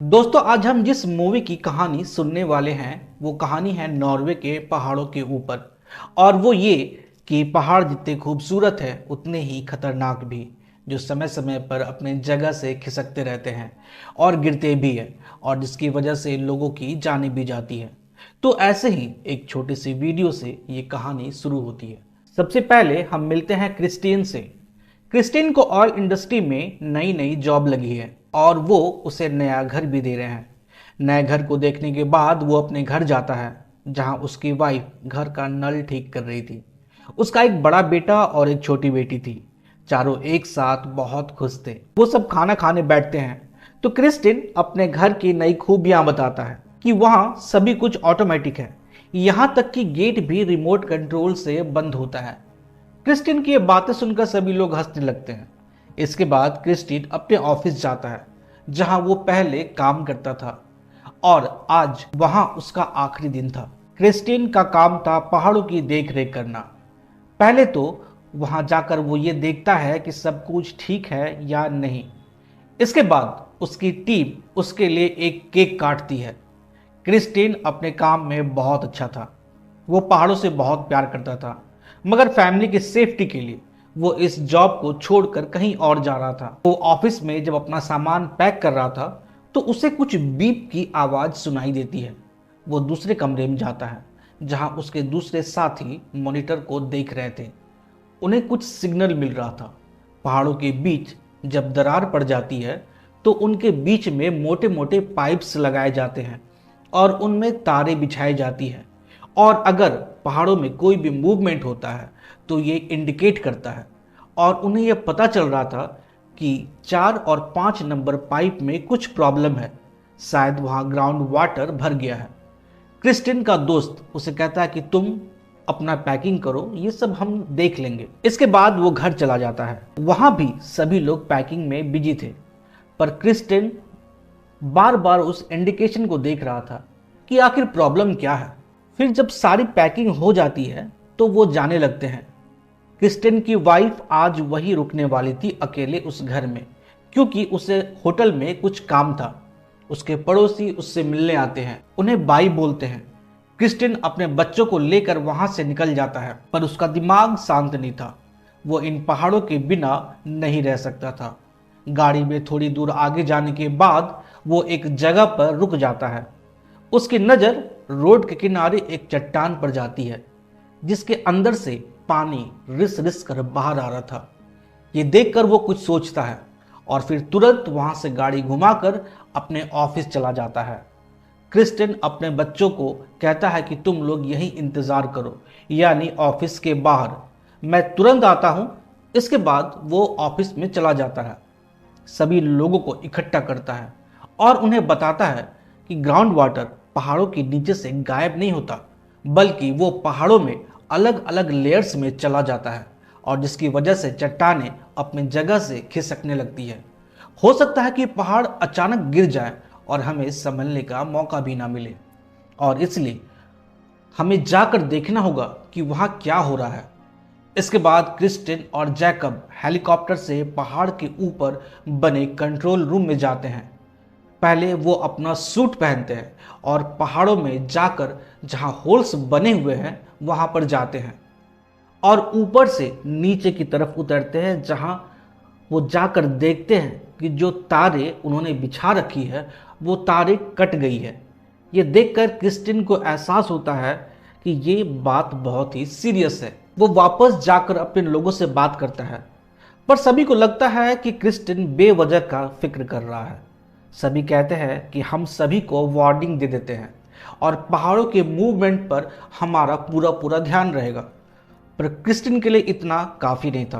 दोस्तों आज हम जिस मूवी की कहानी सुनने वाले हैं वो कहानी है नॉर्वे के पहाड़ों के ऊपर। और वो ये कि पहाड़ जितने खूबसूरत है उतने ही खतरनाक भी, जो समय समय पर अपने जगह से खिसकते रहते हैं और गिरते भी हैं, और जिसकी वजह से लोगों की जानें भी जाती है। तो ऐसे ही एक छोटी सी वीडियो से ये कहानी शुरू होती है। सबसे पहले हम मिलते हैं क्रिस्टीन से। क्रिस्टीन को ऑयल इंडस्ट्री में नई नई जॉब लगी है और वो उसे नया घर भी दे रहे हैं। नए घर को देखने के बाद वो अपने घर जाता है जहां उसकी वाइफ घर का नल ठीक कर रही थी। उसका एक बड़ा बेटा और एक छोटी बेटी थी। चारों एक साथ बहुत खुश थे। वो सब खाना खाने बैठते हैं तो क्रिस्टीन अपने घर की नई खूबियां बताता है कि वहां सभी कुछ ऑटोमेटिक है, यहाँ तक कि गेट भी रिमोट कंट्रोल से बंद होता है। क्रिस्टीन की ये बातें सुनकर सभी लोग हंसने लगते हैं। इसके बाद क्रिस्टीन अपने ऑफिस जाता है जहां वो पहले काम करता था और आज वहां उसका आखिरी दिन था। क्रिस्टीन का काम था पहाड़ों की देखरेख करना। पहले तो वहां जाकर वो ये देखता है कि सब कुछ ठीक है या नहीं। इसके बाद उसकी टीम उसके लिए एक केक काटती है। क्रिस्टीन अपने काम में बहुत अच्छा था। वो पहाड़ों से बहुत प्यार करता था, मगर फैमिली की सेफ्टी के लिए वो इस जॉब को छोड़कर कहीं और जा रहा था। वो ऑफिस में जब अपना सामान पैक कर रहा था तो उसे कुछ बीप की आवाज़ सुनाई देती है। वो दूसरे कमरे में जाता है जहां उसके दूसरे साथी मॉनिटर को देख रहे थे। उन्हें कुछ सिग्नल मिल रहा था। पहाड़ों के बीच जब दरार पड़ जाती है तो उनके बीच में मोटे मोटे पाइप्स लगाए जाते हैं और उनमें तारें बिछाई जाती है, और अगर पहाड़ों में कोई भी मूवमेंट होता है तो ये इंडिकेट करता है। और उन्हें यह पता चल रहा था कि 4 और 5 नंबर पाइप में कुछ प्रॉब्लम है, शायद वहाँ ग्राउंड वाटर भर गया है। क्रिस्टिन का दोस्त उसे कहता है कि तुम अपना पैकिंग करो, ये सब हम देख लेंगे। इसके बाद वो घर चला जाता है। वहाँ भी सभी लोग पैकिंग में बिजी थे, पर क्रिस्टिन बार बार उस इंडिकेशन को देख रहा था कि आखिर प्रॉब्लम क्या है। फिर जब सारी पैकिंग हो जाती है तो वो जाने लगते हैं। क्रिस्टिन की वाइफ आज वही रुकने वाली थी अकेले उस घर में, क्योंकि उसे होटल में कुछ काम था। उसके पड़ोसी उससे मिलने आते हैं, उन्हें बाई बोलते हैं। क्रिस्टिन अपने बच्चों को लेकर वहां से निकल जाता है, पर उसका दिमाग शांत नहीं था। वो इन पहाड़ों के बिना नहीं रह सकता था। गाड़ी में थोड़ी दूर आगे जाने के बाद वो एक जगह पर रुक जाता है। उसकी नज़र रोड के किनारे एक चट्टान पर जाती है जिसके अंदर से पानी रिस रिस कर बाहर आ रहा था। ये देखकर वो कुछ सोचता है और फिर तुरंत वहां से गाड़ी घुमाकर अपने ऑफिस चला जाता है। क्रिस्टिन अपने बच्चों को कहता है कि तुम लोग यहीं इंतज़ार करो, यानी ऑफिस के बाहर, मैं तुरंत आता हूँ। इसके बाद वो ऑफिस में चला जाता है, सभी लोगों को इकट्ठा करता है और उन्हें बताता है कि ग्राउंड वाटर पहाड़ों के नीचे से गायब नहीं होता, बल्कि वो पहाड़ों में अलग अलग लेयर्स में चला जाता है, और जिसकी वजह से चट्टानें अपनी जगह से खिसकने लगती है। हो सकता है कि पहाड़ अचानक गिर जाए और हमें संभलने का मौका भी ना मिले, और इसलिए हमें जाकर देखना होगा कि वहाँ क्या हो रहा है। इसके बाद क्रिस्टिन और जैकब हेलीकॉप्टर से पहाड़ के ऊपर बने कंट्रोल रूम में जाते हैं। पहले वो अपना सूट पहनते हैं और पहाड़ों में जाकर जहां होल्स बने हुए हैं वहां पर जाते हैं और ऊपर से नीचे की तरफ उतरते हैं, जहां वो जाकर देखते हैं कि जो तारें उन्होंने बिछा रखी है वो तारें कट गई है। ये देखकर क्रिस्टिन को एहसास होता है कि ये बात बहुत ही सीरियस है। वो वापस जाकर अपने लोगों से बात करता है, पर सभी को लगता है कि क्रिस्टिन बेवजह का फिक्र कर रहा है। सभी कहते हैं कि हम सभी को वार्निंग दे देते हैं और पहाड़ों के मूवमेंट पर हमारा पूरा पूरा ध्यान रहेगा, पर क्रिस्टिन के लिए इतना काफ़ी नहीं था।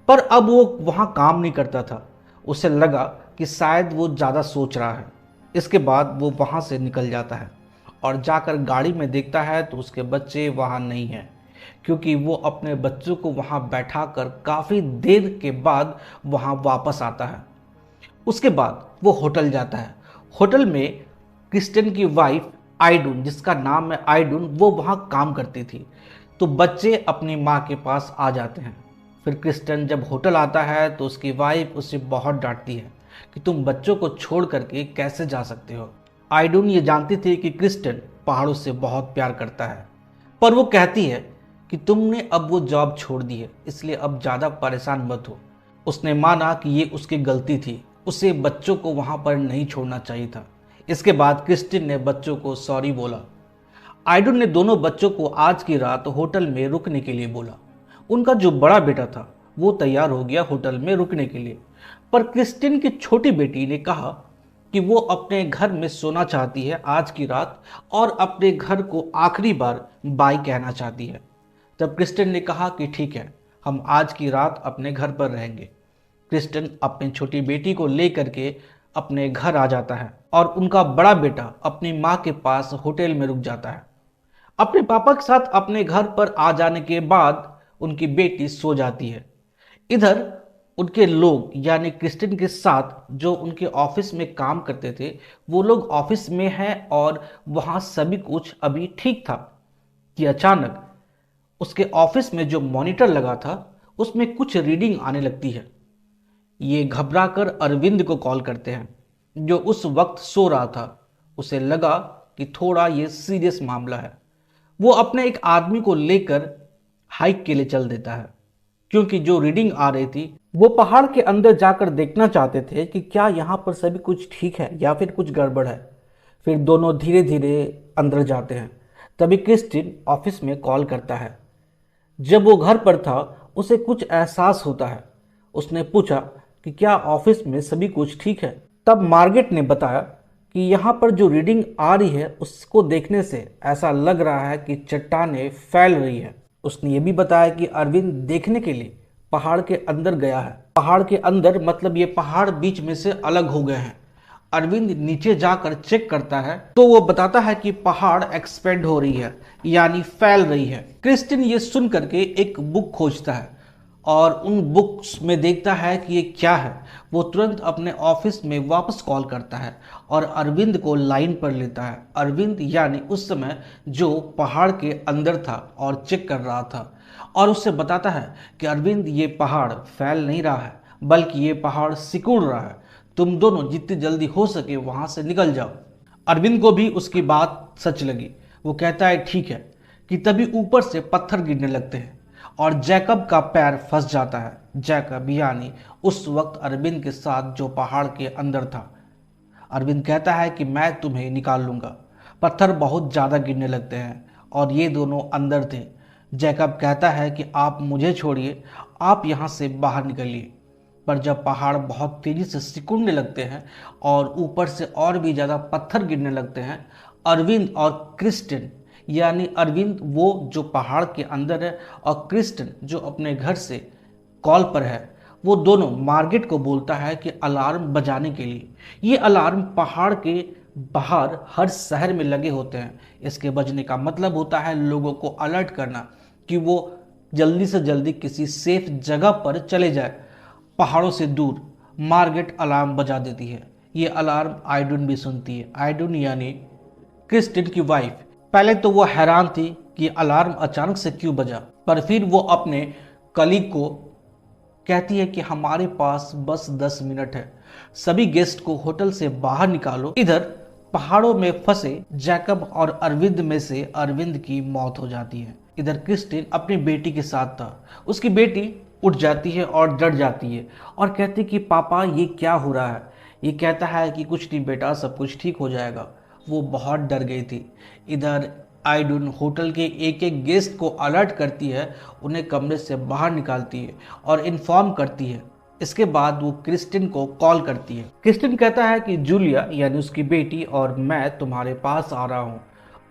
पर अब वो वहाँ काम नहीं करता था। उसे लगा कि शायद वो ज़्यादा सोच रहा है। इसके बाद वो वहाँ से निकल जाता है और जाकर गाड़ी में देखता है तो उसके बच्चे वहाँ नहीं हैं, क्योंकि वो अपने बच्चों को वहाँ बैठाकर काफ़ी देर के बाद वहाँ वापस आता है। उसके बाद वो होटल जाता है। होटल में क्रिस्टिन की वाइफ आइडुन, जिसका नाम है आइडुन, वो वहाँ काम करती थी। तो बच्चे अपनी माँ के पास आ जाते हैं। फिर क्रिस्टिन जब होटल आता है तो उसकी वाइफ उसे बहुत डांटती है कि तुम बच्चों को छोड़ करके कैसे जा सकते हो। आइडुन ये जानती थी कि क्रिस्टन पहाड़ों से बहुत प्यार करता है, पर वो कहती है कि तुमने अब वो जॉब छोड़ दी है, इसलिए अब ज़्यादा परेशान मत हो। उसने माना कि ये उसकी गलती थी, उसे बच्चों को वहाँ पर नहीं छोड़ना चाहिए था। इसके बाद क्रिस्टिन ने बच्चों को सॉरी बोला। आइडुन ने दोनों बच्चों को आज की रात होटल में रुकने के लिए बोला। उनका जो बड़ा बेटा था वो तैयार हो गया होटल में रुकने के लिए, पर क्रिस्टिन की छोटी बेटी ने कहा कि वो अपने घर में सोना चाहती है आज की रात और अपने घर को आखिरी बार बाय कहना चाहती है। तब क्रिस्टिन ने कहा कि ठीक है, हम आज की रात अपने घर पर रहेंगे। क्रिस्टिन अपनी छोटी बेटी को लेकर के अपने घर आ जाता है और उनका बड़ा बेटा अपनी माँ के पास होटल में रुक जाता है। अपने पापा के साथ अपने घर पर आ जाने के बाद उनकी बेटी सो जाती है। इधर उनके लोग यानी क्रिस्टिन के साथ जो उनके ऑफिस में काम करते थे वो लोग ऑफिस में हैं और वहाँ सभी कुछ अभी ठीक था कि अचानक उसके ऑफिस में जो मॉनिटर लगा था उसमें कुछ रीडिंग आने लगती है। ये घबराकर अरविंद को कॉल करते हैं जो उस वक्त सो रहा था। उसे लगा कि थोड़ा ये सीरियस मामला है। वो अपने एक आदमी को लेकर हाइक के लिए चल देता है, क्योंकि जो रीडिंग आ रही थी वो पहाड़ के अंदर जाकर देखना चाहते थे कि क्या यहाँ पर सभी कुछ ठीक है या फिर कुछ गड़बड़ है। फिर दोनों धीरे धीरे अंदर जाते हैं। तभी क्रिस्टिन ऑफिस में कॉल करता है। जब वो घर पर था उसे कुछ एहसास होता है। उसने पूछा कि क्या ऑफिस में सभी कुछ ठीक है। तब मार्गेट ने बताया कि यहाँ पर जो रीडिंग आ रही है उसको देखने से ऐसा लग रहा है कि चट्टानें फैल रही है। उसने ये भी बताया कि अरविंद देखने के लिए पहाड़ के अंदर गया है। पहाड़ के अंदर मतलब ये पहाड़ बीच में से अलग हो गए हैं। अरविंद नीचे जाकर चेक करता है तो वो बताता है कि पहाड़ एक्सपेंड हो रही है यानी फैल रही है। क्रिस्टिन ये सुन करके एक बुक खोजता है और उन बुक्स में देखता है कि ये क्या है। वो तुरंत अपने ऑफिस में वापस कॉल करता है और अरविंद को लाइन पर लेता है। अरविंद यानी उस समय जो पहाड़ के अंदर था और चेक कर रहा था, और उससे बताता है कि अरविंद ये पहाड़ फैल नहीं रहा है बल्कि ये पहाड़ सिकुड़ रहा है। तुम दोनों जितनी जल्दी हो सके वहाँ से निकल जाओ। अरविंद को भी उसकी बात सच लगी। वो कहता है ठीक है कि तभी ऊपर से पत्थर गिरने लगते हैं और जैकब का पैर फंस जाता है। जैकब यानी उस वक्त अरविंद के साथ जो पहाड़ के अंदर था। अरविंद कहता है कि मैं तुम्हें निकाल लूँगा। पत्थर बहुत ज़्यादा गिरने लगते हैं और ये दोनों अंदर थे। जैकब कहता है कि आप मुझे छोड़िए, आप यहाँ से बाहर निकलिए। पर जब पहाड़ बहुत तेज़ी से सिकुड़ने लगते हैं और ऊपर से और भी ज़्यादा पत्थर गिरने लगते हैं, अरविंद और क्रिस्टिन यानी अरविंद वो जो पहाड़ के अंदर है और क्रिस्टिन जो अपने घर से कॉल पर है, वो दोनों मार्गेट को बोलता है कि अलार्म बजाने के लिए। ये अलार्म पहाड़ के बाहर हर शहर में लगे होते हैं। इसके बजने का मतलब होता है लोगों को अलर्ट करना कि वो जल्दी से जल्दी किसी सेफ जगह पर चले जाए पहाड़ों से दूर। मार्गेट अलार्म बजा देती है। ये अलार्म आइडुन भी सुनती है। आइडुन यानी क्रिस्टिन की वाइफ। पहले तो वो हैरान थी कि अलार्म अचानक से क्यों बजा, पर फिर वो अपने कलीग को कहती है कि हमारे पास बस 10 मिनट है, सभी गेस्ट को होटल से बाहर निकालो। इधर पहाड़ों में फंसे जैकब और अरविंद में से अरविंद की मौत हो जाती है। इधर क्रिस्टिन अपनी बेटी के साथ था। उसकी बेटी उठ जाती है और डर जाती है और कहती कि पापा ये क्या हो रहा है। ये कहता है कि कुछ नहीं बेटा, सब कुछ ठीक हो जाएगा। वो बहुत डर गई थी। इधर आइडुन होटल के एक एक गेस्ट को अलर्ट करती है, उन्हें कमरे से बाहर निकालती है और इन्फॉर्म करती है। इसके बाद वो क्रिस्टिन को कॉल करती है। क्रिस्टिन कहता है कि जूलिया यानी उसकी बेटी और मैं तुम्हारे पास आ रहा हूँ,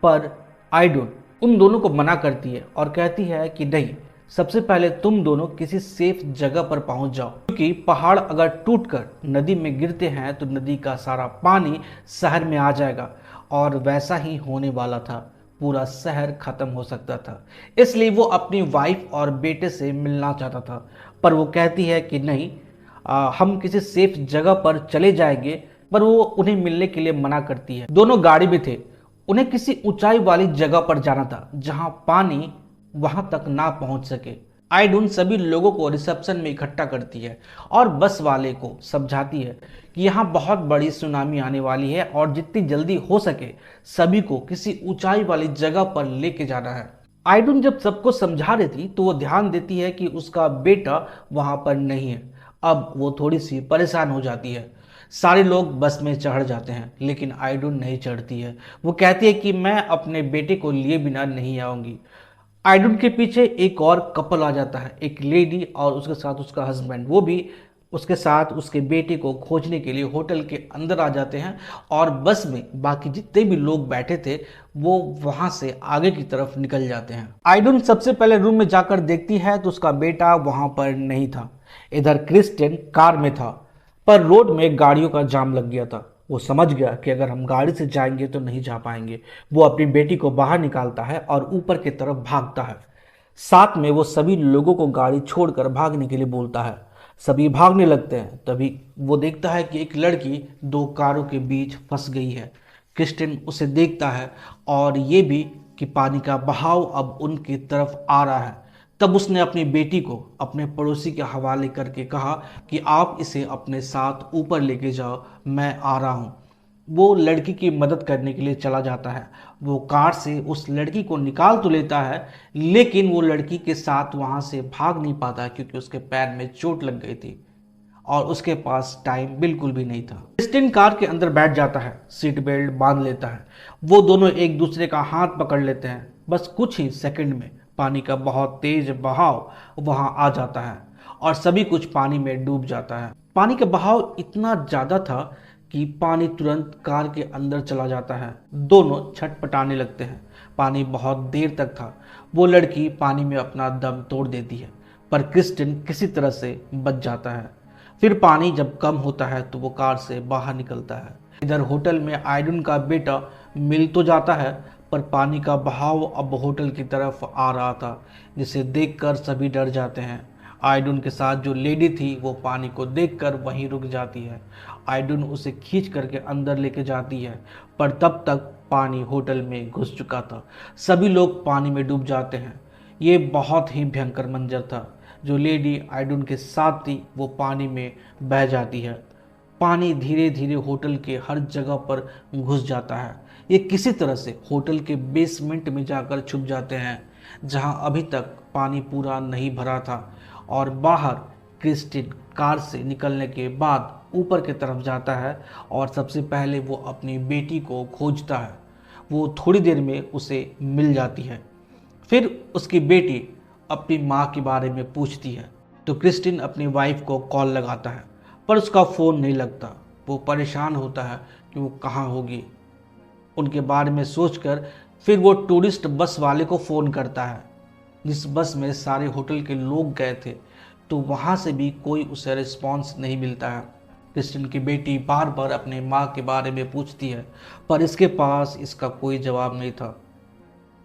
पर आइडुन उन दोनों को मना करती है और कहती है कि नहीं, सबसे पहले तुम दोनों किसी सेफ जगह पर पहुंच जाओ, क्योंकि पहाड़ अगर टूटकर नदी में गिरते हैं तो नदी का सारा पानी शहर में आ जाएगा और वैसा ही होने वाला था। पूरा शहर खत्म हो सकता था। इसलिए वो अपनी वाइफ और बेटे से मिलना चाहता था, पर वो कहती है कि नहीं, हम किसी सेफ जगह पर चले जाएंगे, पर वो उन्हें मिलने के लिए मना करती है। दोनों गाड़ी में थे। उन्हें किसी ऊंचाई वाली जगह पर जाना था जहां पानी वहां तक ना पहुंच सके। आइडुन सभी लोगों को रिसेप्शन में इकट्ठा करती है और बस वाले को समझाती है कि यहाँ बहुत बड़ी सुनामी आने वाली है और जितनी जल्दी हो सके सभी को किसी ऊंचाई वाली जगह पर लेके जाना है। आइडुन जब सबको समझा रही थी तो वो ध्यान देती है कि उसका बेटा वहां पर नहीं है। अब वो थोड़ी सी परेशान हो जाती है। सारे लोग बस में चढ़ जाते हैं लेकिन आइडुन नहीं चढ़ती है। वो कहती है कि मैं अपने बेटे को लिए बिना नहीं आऊंगी। आइडुन के पीछे एक और कपल आ जाता है, एक लेडी और उसके साथ उसका हस्बैंड। वो भी उसके साथ उसके बेटे को खोजने के लिए होटल के अंदर आ जाते हैं और बस में बाकी जितने भी लोग बैठे थे वो वहां से आगे की तरफ निकल जाते हैं। आइडुन सबसे पहले रूम में जाकर देखती है तो उसका बेटा वहां पर नहीं था। इधर क्रिस्टियन कार में था पर रोड में गाड़ियों का जाम लग गया था। वो समझ गया कि अगर हम गाड़ी से जाएंगे तो नहीं जा पाएंगे। वो अपनी बेटी को बाहर निकालता है और ऊपर की तरफ भागता है। साथ में वो सभी लोगों को गाड़ी छोड़कर भागने के लिए बोलता है। सभी भागने लगते हैं। तभी वो देखता है कि एक लड़की दो कारों के बीच फंस गई है। क्रिस्टियन उसे देखता है और ये भी कि पानी का बहाव अब उनकी तरफ आ रहा है। तब उसने अपनी बेटी को अपने पड़ोसी के हवाले करके कहा कि आप इसे अपने साथ ऊपर लेके जाओ, मैं आ रहा हूँ। वो लड़की की मदद करने के लिए चला जाता है। वो कार से उस लड़की को निकाल तो लेता है लेकिन वो लड़की के साथ वहां से भाग नहीं पाता क्योंकि उसके पैर में चोट लग गई थी और उसके पास टाइम बिल्कुल भी नहीं था। क्रिस्टिन कार के अंदर बैठ जाता है, सीट बेल्ट बांध लेता है। वो दोनों एक दूसरे का हाथ पकड़ लेते हैं। बस कुछ ही सेकंड में पानी का बहुत तेज बहाव वहां आ जाता है और सभी कुछ पानी में डूब जाता है। पानी का बहाव इतना ज्यादा था कि पानी तुरंत कार के अंदर चला जाता है। दोनों छटपटाने लगते हैं। पानी बहुत देर तक था। वो लड़की पानी में अपना दम तोड़ देती है पर क्रिस्टिन किसी तरह से बच जाता है। फिर पानी जब कम होता है तो वो कार से बाहर निकलता है। इधर होटल में आइडुन का बेटा मिल तो जाता है पर पानी का बहाव अब होटल की तरफ आ रहा था जिसे देखकर सभी डर जाते हैं। आइडुन के साथ जो लेडी थी वो पानी को देखकर वहीं रुक जाती है। आइडुन उसे खींच करके अंदर लेके जाती है पर तब तक पानी होटल में घुस चुका था। सभी लोग पानी में डूब जाते हैं। ये बहुत ही भयंकर मंजर था। जो लेडी आइडुन के साथ थी वो पानी में बह जाती है। पानी धीरे धीरे होटल के हर जगह पर घुस जाता है। ये किसी तरह से होटल के बेसमेंट में जाकर छुप जाते हैं जहां अभी तक पानी पूरा नहीं भरा था। और बाहर क्रिस्टिन कार से निकलने के बाद ऊपर की तरफ जाता है और सबसे पहले वो अपनी बेटी को खोजता है। वो थोड़ी देर में उसे मिल जाती है। फिर उसकी बेटी अपनी माँ के बारे में पूछती है तो क्रिस्टिन अपनी वाइफ को कॉल लगाता है पर उसका फ़ोन नहीं लगता। वो परेशान होता है कि वो कहाँ होगी। उनके बारे में सोचकर फिर वो टूरिस्ट बस वाले को फ़ोन करता है जिस बस में सारे होटल के लोग गए थे। तो वहाँ से भी कोई उसे रिस्पॉन्स नहीं मिलता है। क्रिस्टिन की बेटी बार बार अपने माँ के बारे में पूछती है पर इसके पास इसका कोई जवाब नहीं था।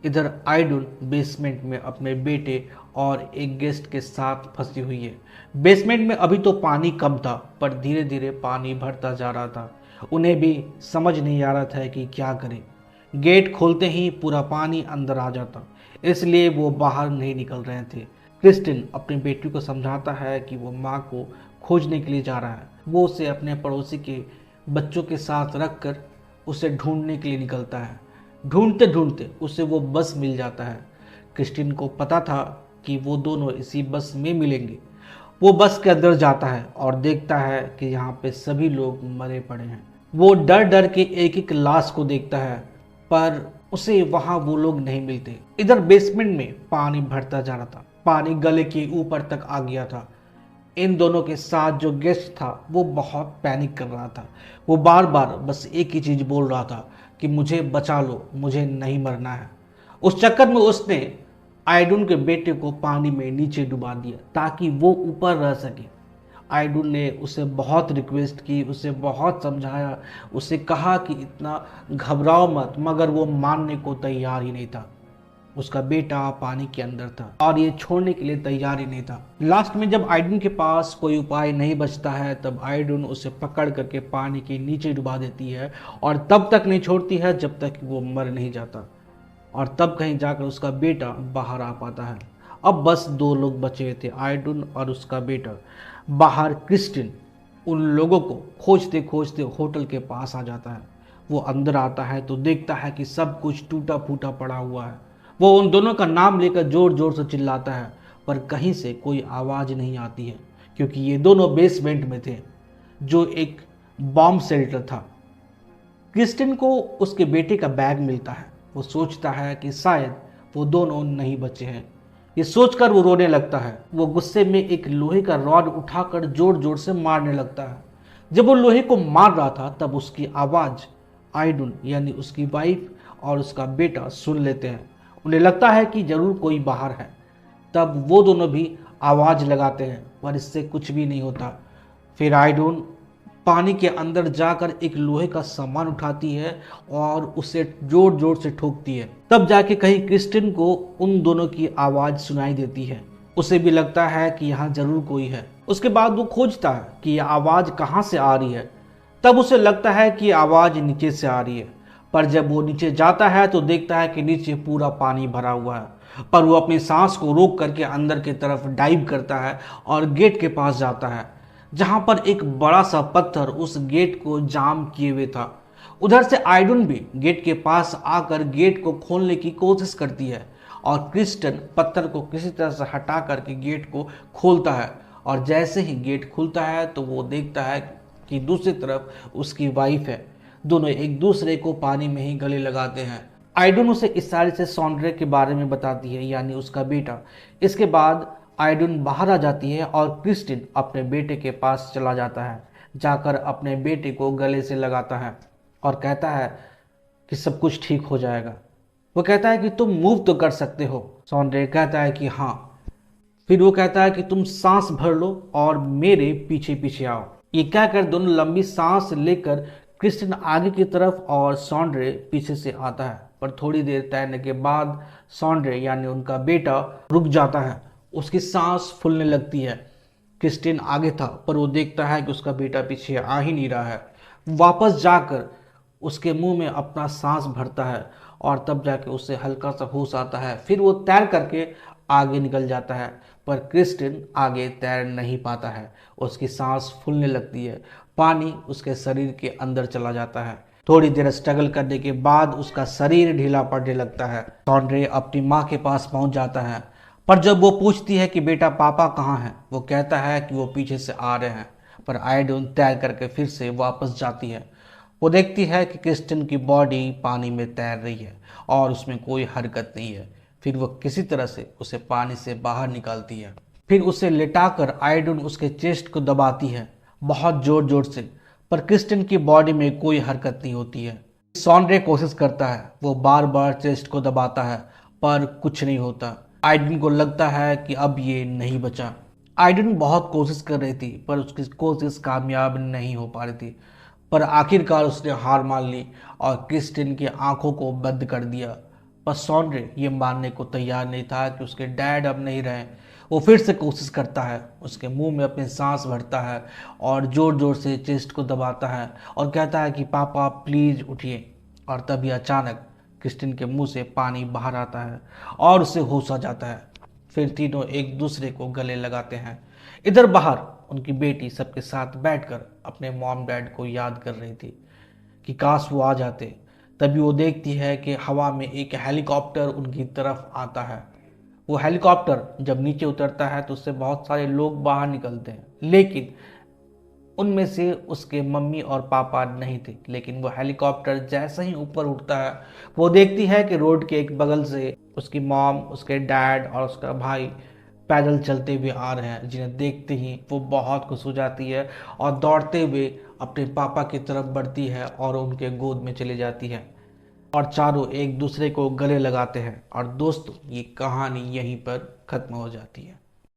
इधर आइडुन बेसमेंट में अपने बेटे और एक गेस्ट के साथ फंसी हुई है। बेसमेंट में अभी तो पानी कम था पर धीरे धीरे पानी बढ़ता जा रहा था। उन्हें भी समझ नहीं आ रहा था कि क्या करें। गेट खोलते ही पूरा पानी अंदर आ जाता इसलिए वो बाहर नहीं निकल रहे थे। क्रिस्टिन अपनी बेटी को समझाता है कि वो माँ को खोजने के लिए जा रहा है। वो उसे अपने पड़ोसी के बच्चों के साथ रखकर उसे ढूंढने के लिए निकलता है। ढूंढते ढूंढते उसे वो बस मिल जाता है। क्रिस्टिन को पता था कि वो दोनों इसी बस में मिलेंगे। वो बस के अंदर जाता है और देखता है कि यहाँ पे सभी लोग मरे पड़े हैं। वो डर डर के एक एक लाश को देखता है पर उसे वहाँ वो लोग नहीं मिलते। इधर बेसमेंट में पानी बढ़ता जा रहा था। पानी गले के ऊपर तक आ गया था। इन दोनों के साथ जो गेस्ट था वो बहुत पैनिक कर रहा था। वो बार बार बस एक ही चीज़ बोल रहा था कि मुझे बचा लो, मुझे नहीं मरना है। उस चक्कर में उसने आइडुन के बेटे को पानी में नीचे डुबा दिया ताकि वो ऊपर रह सके। आइडुन ने उसे बहुत रिक्वेस्ट की, उसे बहुत समझाया, उसे कहा कि इतना घबराओ मत, मगर वो मानने को तैयार ही नहीं था। उसका बेटा पानी के अंदर था और ये छोड़ने के लिए तैयार ही नहीं था। लास्ट में जब आइडुन के पास कोई उपाय नहीं बचता है तब आइडुन उसे पकड़ करके पानी के नीचे डुबा देती है और तब तक नहीं छोड़ती है जब तक वो मर नहीं जाता। और तब कहीं जाकर उसका बेटा बाहर आ पाता है। अब बस दो लोग बचे हुए थे, आइडुन और उसका बेटा। बाहर क्रिस्टिन उन लोगों को खोजते खोजते होटल के पास आ जाता है। वो अंदर आता है तो देखता है कि सब कुछ टूटा फूटा पड़ा हुआ है। वो उन दोनों का नाम लेकर जोर जोर से चिल्लाता है, पर कहीं से कोई आवाज़ नहीं आती है, क्योंकि ये दोनों बेसमेंट में थे, जो एक बॉम्ब शेल्टर था। क्रिस्टिन को उसके बेटे का बैग मिलता है। वो सोचता है कि शायद वो दोनों नहीं बचे हैं। ये सोचकर वो रोने लगता है। वो गुस्से में एक लोहे का रॉड उठाकर जोर जोर से मारने लगता है। जब वो लोहे को मार रहा था तब उसकी आवाज़ आइडुन यानी उसकी वाइफ और उसका बेटा सुन लेते हैं। उन्हें लगता है कि जरूर कोई बाहर है। तब वो दोनों भी आवाज़ लगाते हैं, पर इससे कुछ भी नहीं होता। फिर आइडुन पानी के अंदर जाकर एक लोहे का सामान उठाती है और उसे जोर जोर से ठोकती है। तब जाके कहीं क्रिस्टिन को उन दोनों की आवाज़ सुनाई देती है। उसे भी लगता है कि यहाँ जरूर कोई है। उसके बाद वो खोजता है कि यह आवाज़ कहाँ से आ रही है। तब उसे लगता है कि आवाज़ नीचे से आ रही है, पर जब वो नीचे जाता है तो देखता है कि नीचे पूरा पानी भरा हुआ है। पर वो अपनी सांस को रोक करके अंदर की तरफ डाइव करता है और गेट के पास जाता है, जहां पर एक बड़ा सा पत्थर उस गेट को जाम किए हुए था। उधर से आइडुन भी गेट के पास आकर गेट को खोलने की कोशिश करती है और क्रिस्टन पत्थर को किसी तरह से हटा करके गेट को खोलता है। और जैसे ही गेट खुलता है तो वो देखता है कि दूसरी तरफ उसकी वाइफ है। दोनों एक दूसरे को पानी में ही गले लगाते हैं। आइडुन उसे इशारे से सॉन्ड्रे के बारे में बताती है, यानी उसका बेटा। इसके बाद आइडुन बाहर आ जाती है और क्रिस्टिन अपने बेटे के पास चला जाता है। जाकर अपने बेटे को गले से लगाता है और कहता है कि सब कुछ ठीक हो जाएगा। वो कहता है कि तुम मूव तो कर सकते हो। सॉन्ड्रे कहता है कि हाँ। फिर वो कहता है कि तुम सांस भर लो और मेरे पीछे पीछे आओ। ये कहकर दोनों लंबी सांस लेकर क्रिस्टिन आगे की तरफ और सॉन्ड्रे पीछे से आता है। पर थोड़ी देर तैरने के बाद सॉन्ड्रे यानी उनका बेटा रुक जाता है। उसकी सांस फूलने लगती है। क्रिस्टिन आगे था, पर वो देखता है कि उसका बेटा पीछे आ ही नहीं रहा है। वापस जाकर उसके मुंह में अपना सांस भरता है और तब जाके उसे हल्का सा होश आता है। फिर वो तैर करके आगे निकल जाता है, पर क्रिस्टिन आगे तैर नहीं पाता है। उसकी सांस फूलने लगती है। पानी उसके शरीर के अंदर चला जाता है। थोड़ी देर स्ट्रगल करने के बाद उसका शरीर ढीला पड़ने लगता है। सॉन्ड्रे अपनी माँ के पास पहुंच जाता है, पर जब वो पूछती है कि बेटा पापा कहाँ हैं, वो कहता है कि वो पीछे से आ रहे हैं। पर आइडुन तैर करके फिर से वापस जाती है। वो देखती है कि क्रिस्टिन की बॉडी पानी में तैर रही है और उसमें कोई हरकत नहीं है। फिर वो किसी तरह से उसे पानी से बाहर निकालती है। फिर उसे लेटाकर आइडुन उसके चेस्ट को दबाती है बहुत जोर जोर से, पर क्रिस्टिन की बॉडी में कोई हरकत नहीं होती है। सॉन्ड्रे कोशिश करता है, वो बार बार चेस्ट को दबाता है, पर कुछ नहीं होता। आइडन को लगता है कि अब ये नहीं बचा। आइडन बहुत कोशिश कर रही थी, पर उसकी कोशिश कामयाब नहीं हो पा रही थी। पर आखिरकार उसने हार मान ली और क्रिस्टिन की आंखों को बंद कर दिया। पर सॉन्ड्रे ये मानने को तैयार नहीं था कि उसके डैड अब नहीं रहे। वो फिर से कोशिश करता है, उसके मुंह में अपनी सांस भरता है और जोर जोर से चेस्ट को दबाता है और कहता है कि पापा प्लीज़ उठिए। और तभी अचानक क्रिस्टिन के मुंह से पानी बाहर आता है और उसे होश आ जाता है। फिर तीनों एक दूसरे को गले लगाते हैं। इधर बाहर उनकी बेटी सबके साथ बैठकर अपने मॉम डैड को याद कर रही थी कि काश वो आ जाते। तभी वो देखती है कि हवा में एक हेलीकॉप्टर उनकी तरफ आता है। वो हेलीकॉप्टर जब नीचे उतरता है तो उससे बहुत सारे लोग बाहर निकलते हैं, लेकिन उनमें से उसके मम्मी और पापा नहीं थे। लेकिन वो हेलीकॉप्टर जैसे ही ऊपर उठता है, वो देखती है कि रोड के एक बगल से उसकी मॉम, उसके डैड और उसका भाई पैदल चलते हुए आ रहे हैं, जिन्हें देखते ही वो बहुत खुश हो जाती है और दौड़ते हुए अपने पापा की तरफ बढ़ती है और उनके गोद में चली जाती है और चारों एक दूसरे को गले लगाते हैं। और दोस्तों, ये कहानी यहीं पर ख़त्म हो जाती है।